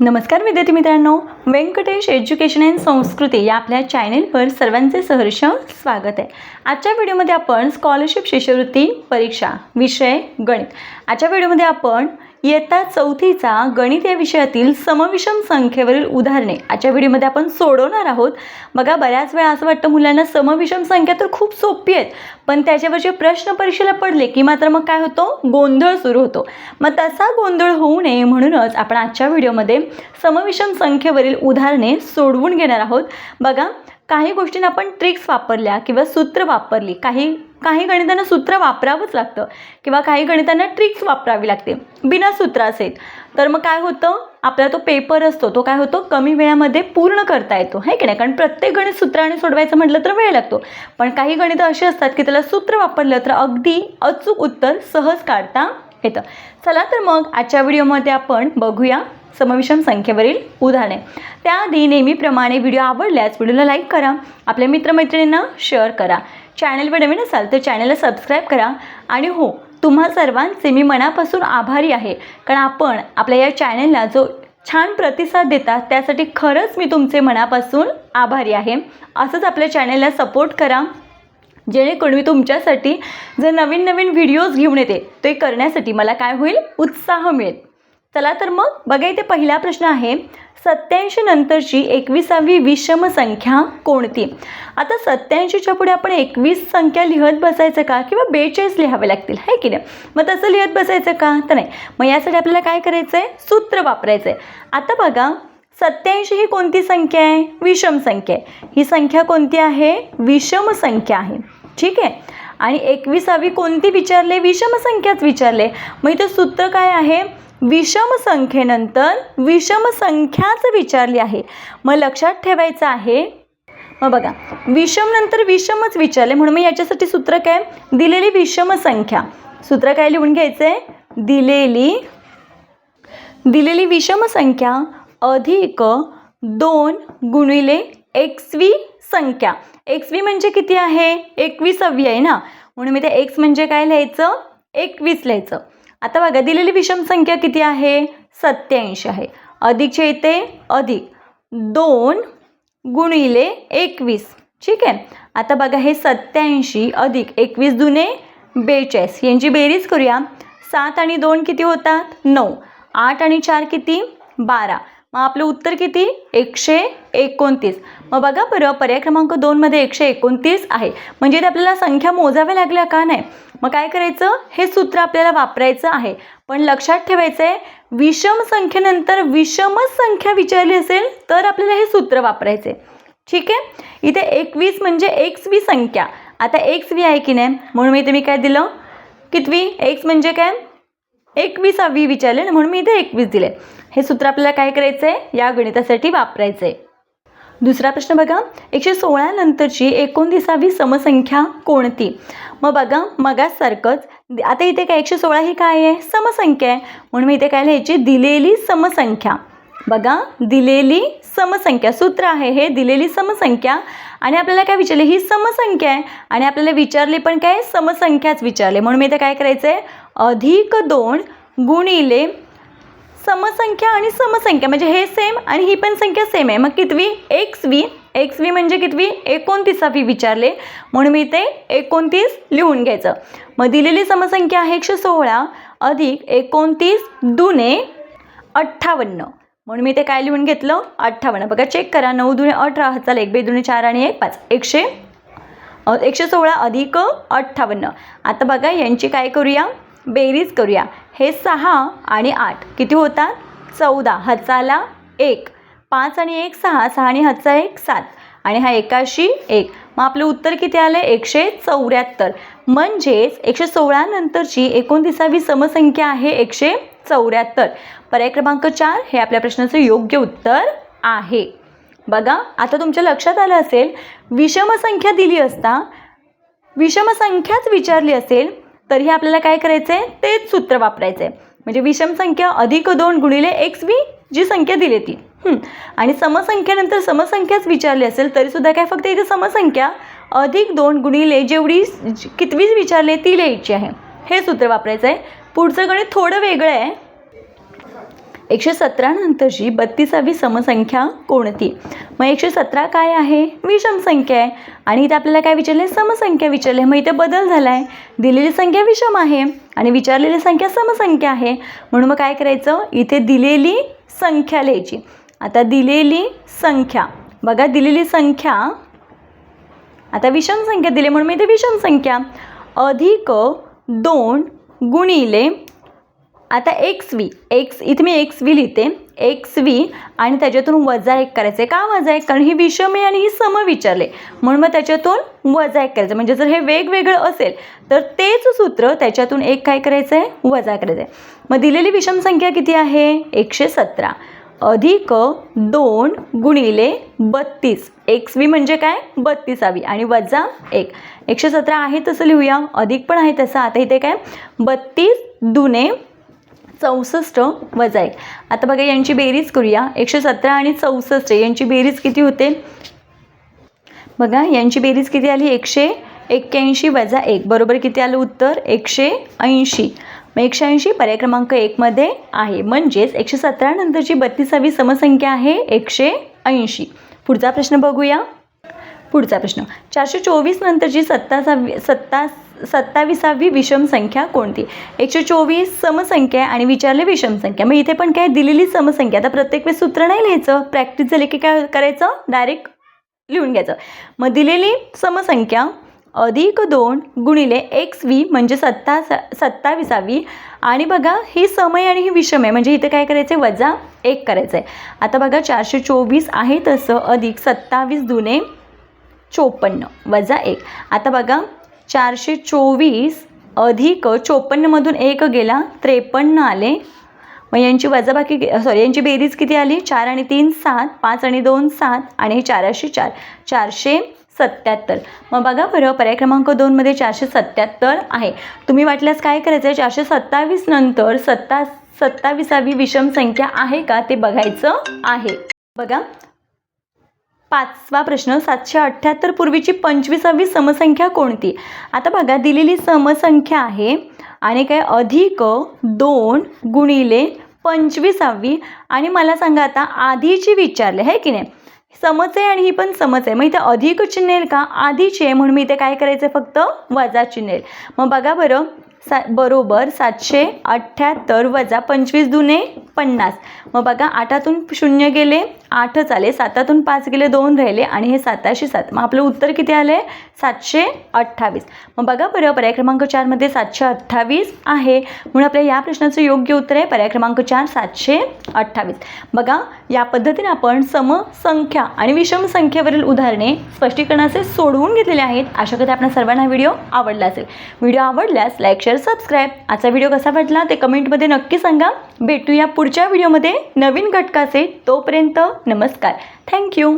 नमस्कार विद्यार्थी मित्रांनो, व्यंकटेश एज्युकेशन अँड संस्कृती या आपल्या चॅनेलवर सर्वांचे सहर्ष स्वागत आहे। आजच्या व्हिडिओमध्ये आपण स्कॉलरशिप शिष्यवृत्ती परीक्षा विषय गणित। आजच्या व्हिडिओमध्ये आपण इयत्ता चौथीचा गणित या विषयातील समविषम संख्येवरील उदाहरणे आजच्या व्हिडिओमध्ये आपण सोडवणार आहोत। बघा, बऱ्याच वेळा असं वाटतं मुलांना समविषम संख्या तर खूप सोपी आहेत, पण त्याच्यावरचे प्रश्न परीक्षेला पडले की मात्र मग काय होतं, गोंधळ सुरू होतो। मग तसा गोंधळ होऊ नये म्हणूनच आपण आजच्या व्हिडिओमध्ये समविषम संख्येवरील उदाहरणे सोडवून घेणार आहोत। बघा, काही गोष्टींना आपण ट्रिक्स वापरल्या किंवा सूत्र वापरली, काही गणितांना सूत्र वापरावंच लागतं किंवा काही गणितांना ट्रिक्स वापरावी लागते। बिना सूत्र असेल तर मग काय होतं, आपला तो पेपर असतो तो काय होतो, कमी वेळामध्ये पूर्ण करता येतो, है की नाही। कारण प्रत्येक गणित सूत्राने सोडवायचं म्हटलं तर वेळ लागतो, पण काही गणित असे असतात की त्याला सूत्र वापरलं तर अगदी अचूक उत्तर सहज काढता येतं। चला तर मग आजच्या व्हिडिओमध्ये आपण बघूया समविषम संख्येवरील उदाहरणे। त्याआधी नेहमीप्रमाणे व्हिडिओ आवडल्यास व्हिडिओला लाईक करा, आपल्या मित्रमैत्रिणींना शेअर करा, चॅनलवर नवीन असाल तर चॅनलला सबस्क्राईब करा। आणि हो, तुम्हा सर्वांचे मी मनापासून आभारी आहे, कारण आपण आपल्या या चॅनलला जो छान प्रतिसाद देता त्यासाठी खरंच मी तुमचे मनापासून आभारी आहे। असंच आपल्या चॅनलला सपोर्ट करा, जेणेकरून मी तुमच्यासाठी जर नवीन व्हिडिओज घेऊन येते ते करण्यासाठी मला काय होईल, उत्साह मिळेल। चला तर मग बघा, इथे पहिला प्रश्न आहे, 87 नंतरची 21वी विषम संख्या कोणती। आता 87च्या पुढे आपण 21 संख्या लिहत बसायचं का किंवा 42 लिहावे लागतील, है की नाही। मग तसं लिहत बसायचं का, तर नाही। मग यासाठी आपल्याला काय करायचं आहे, सूत्र वापरायचं आहे। आता बघा, 87 ही कोणती संख्या आहे, विषम संख्या आहे। ही संख्या कोणती आहे, विषम संख्या आहे, ठीक आहे। आणि 21वी कोणती विचारले, विषम संख्याच विचारले। मग इथं सूत्र काय आहे, विषम संख्येनंतर विषम संख्याच विचारली आहे। मग लक्षात ठेवायचं आहे, मग बघा, विषम नंतर विषमच विचारले म्हणून मग याच्यासाठी सूत्र काय, दिलेली विषम संख्या। सूत्र काय लिहून घ्यायचं आहे, दिलेली विषम संख्या अधिक 2 गुणिले एक्सवी संख्या। एक्सवी म्हणजे किती आहे, 21वी आहे ना, म्हणून मी ते एक्स म्हणजे काय लिहायचं, 21 लिहायचं। आता बघा, दिलेली विषम संख्या किती आहे, 87 आहे। अधिकचे इथे अधिक 2 गुणिले 21, ठीक आहे। आता बघा, हे 87 अधिक 21 दुने 42, यांची बेरीज करूया। 7 आणि 2 किती होतात, 9, 8 आणि 4 किती, 12। मग आपलं उत्तर किती, 129। मग बघा बरं, पर्याय क्रमांक 2 मध्ये 129 आहे, म्हणजे ते आपल्याला संख्या मोजाव्या लागल्या का नाही। मग काय करायचं, हे सूत्र आपल्याला वापरायचं आहे, पण लक्षात ठेवायचं आहे, विषम संख्येनंतर विषमच संख्या विचारली असेल तर आपल्याला हे सूत्र वापरायचे, ठीक आहे। इथे 21 म्हणजे एक्सवी संख्या, आता एक्सवी आहे की नाही, म्हणून मी इथे मी काय दिलं, कितवी, एक्स म्हणजे काय, 21वी विचारले ना, म्हणून मी इथे 21 दिले। हे सूत्र आपल्याला काय करायचं आहे, या गणितासाठी वापरायचं आहे। दुसरा प्रश्न बघा, 116 नंतरची 29वी समसंख्या कोणती। मग बघा, मगासारखंच आता इथे काय 116 ही काय आहे, समसंख्या आहे, म्हणून मी इथे काय लिहायची, दिलेली समसंख्या। बघा, दिलेली समसंख्या, सूत्र आहे हे दिलेली समसंख्या, आणि आपल्याला काय विचारले, ही समसंख्या आहे आणि आपल्याला विचारले पण काय, समसंख्याच विचारले, म्हणून मी इथे काय करायचं आहे, अधिक 2 गुणिले समसंख्या आणि समसंख्या म्हणजे हे सेम आणि ही पण संख्या सेम आहे। मग कितवी, एक्सवी म्हणजे कितवी, 29वी विचारले, म्हणून मी इथे 29 लिहून घ्यायचं। मग दिलेली समसंख्या आहे 116 अधिक 29 दुने 58, म्हणून मी इथे काय लिहून घेतलं, 58। बघा, चेक करा, 9 दुने 18, हाताला 1 2 दुने 4 आणि 1 5, 116 अधिक 58। आता बघा, यांची काय करूया, बेरीज करूया। हे 6 आणि 8 किती होतात, 14, हाताला 1, 5 आणि 1 6, 6 आणि हातचा 1 7, आणि हा 81 1। मग आपलं उत्तर किती आलं, 174। म्हणजेच 116 नंतरची 29वी समसंख्या आहे 174। पर्याय क्रमांक 4 हे आपल्या प्रश्नाचं योग्य उत्तर आहे। बघा, आता तुमच्या लक्षात आलं असेल, विषम संख्या दिली असता विषम संख्याच विचारली असेल तरीही आपल्याला काय करायचं आहे, तेच सूत्र वापरायचं आहे। म्हणजे विषम संख्या अधिक 2 गुणिले एक्सवी जी संख्या दिली ती, आणि समसंख्येनंतर समसंख्याच विचारली असेल तरीसुद्धा काय, फक्त इथे समसंख्या अधिक 2 गुणिले जेवढी कितवी विचारले ती लिहायची आहे, हे सूत्र वापरायचं आहे। पुढचं गणित थोडं वेगळं आहे, 117 नंतरची 32वी समसंख्या कोणती? मग 117 काय आहे? विषम संख्या आहे आणि इथे आपल्याला काय विचारले? समसंख्या विचारले. मग इथे बदल झाला आहे. दिलेली संख्या विषम आहे आणि विचारलेली संख्या समसंख्या आहे. म्हणून मग काय करायचं? इथे दिलेली संख्या लिहायची. आता दिलेली संख्या बघा, दिलेली संख्या आता विषम संख्या दिली म्हणून मी इथे विषम संख्या अधिक 2 गुणिले आता एक्स इथे मी एक्सवी लिहिते. एक्सवी आणि त्याच्यातून वजा 1 करायचं आहे. का वजा 1? कारण ही विषम आहे आणि ही सम विचारले म्हणून मग त्याच्यातून वजा 1 करायचं. म्हणजे जर हे वेगवेगळं असेल तर तेच सूत्र त्याच्यातून 1 काय करायचं आहे? वजा करायचं आहे. मग दिलेली विषम संख्या किती आहे? 117 अधिक 2 गुणिले 32. एक्सवी म्हणजे काय? 32वी आणि वजा 1. 117 आहे तसं लिहूया, अधिक पण आहे तसं. आता इथे काय? 32 दुने 64 वजा 1. आता बघा यांची बेरीज करूया. 117 आणि 64 यांची बेरीज किती होते? बघा यांची बेरीज किती आली? 181 वजा 1 बरोबर किती आलं उत्तर? 180. मग 180 पर्याय क्रमांक 1 मध्ये आहे. म्हणजेच 117 नंतरची 32वी समसंख्या आहे 180. पुढचा प्रश्न बघूया. पुढचा प्रश्न 424 नंतरची 27वी विषम संख्या कोणती? 124 समसंख्या आणि विचारले विषम संख्या. मग इथे पण काय? दिलेली समसंख्या. आता प्रत्येक वेळेस सूत्र नाही लिहायचं, प्रॅक्टिस झाली की काय करायचं? डायरेक्ट लिहून घ्यायचं. मग दिलेली समसंख्या अधिक 2 गुणिले एक्सवी म्हणजे 27वी आणि बघा ही सम आहे आणि ही विषम आहे म्हणजे इथे काय करायचं आहे? वजा 1 करायचं आहे. आता बघा 424 आहे तसं अधिक 27 दुने 54 वजा 1. आता बघा 424 अधिक 54मधून 1 गेला 53 आले. मग यांची वजाबाकी यांची बेरीज किती आली? 4 आणि 3 7, 5 आणि 2 7 आणि 4 477. मग बघा बरं पर्याय क्रमांक 2 मध्ये 477 आहे. तुम्ही वाटल्यास काय करायचं आहे? 427 नंतर 27वी विषम संख्या आहे का ते बघायचं आहे. बघा 5वा प्रश्न 778 पूर्वीची 25वी समसंख्या कोणती? आता बघा दिलेली समसंख्या आहे आणि काय? अधिक 2 गुणिले 25वी आणि मला सांगा आता आधीची विचारले आहे की नाही? समच आहे आणि ही पण समच आहे. मग इथे अधिक चिन्ह येईल का? आधीची आहे म्हणून मी इथे काय करायचं आहे? फक्त वजा चिन्ह येईल. मग बघा बरं बरोबर 778 वजा 25 दुने 50. मग बघा 8तून 0 गेले 8च आले, 7तून 5 गेले 2 राहिले आणि हे 707. मग आपलं उत्तर किती आले? 728. मग बघा बरं पर्याय क्रमांक 4 मध्ये 728 आहे म्हणून आपल्या या प्रश्नाचं योग्य उत्तर आहे पर्याय क्रमांक 4 728. बघा या पद्धतीने आपण समसंख्या आणि विषम संख्येवरील उदाहरणे स्पष्टीकरणाचे सोडवून घेतलेले आहेत. आशा करते आपल्या सर्वांना व्हिडिओ आवडला असेल. व्हिडिओ आवडल्यास लाईक शेअर सबस्क्राईब. आजचा व्हिडिओ कसा वाटला ते कमेंटमध्ये नक्की सांगा. भेटूया पुढच्या व्हिडिओमध्ये नवीन घटकाचे. तोपर्यंत नमस्कार. थँक्यू.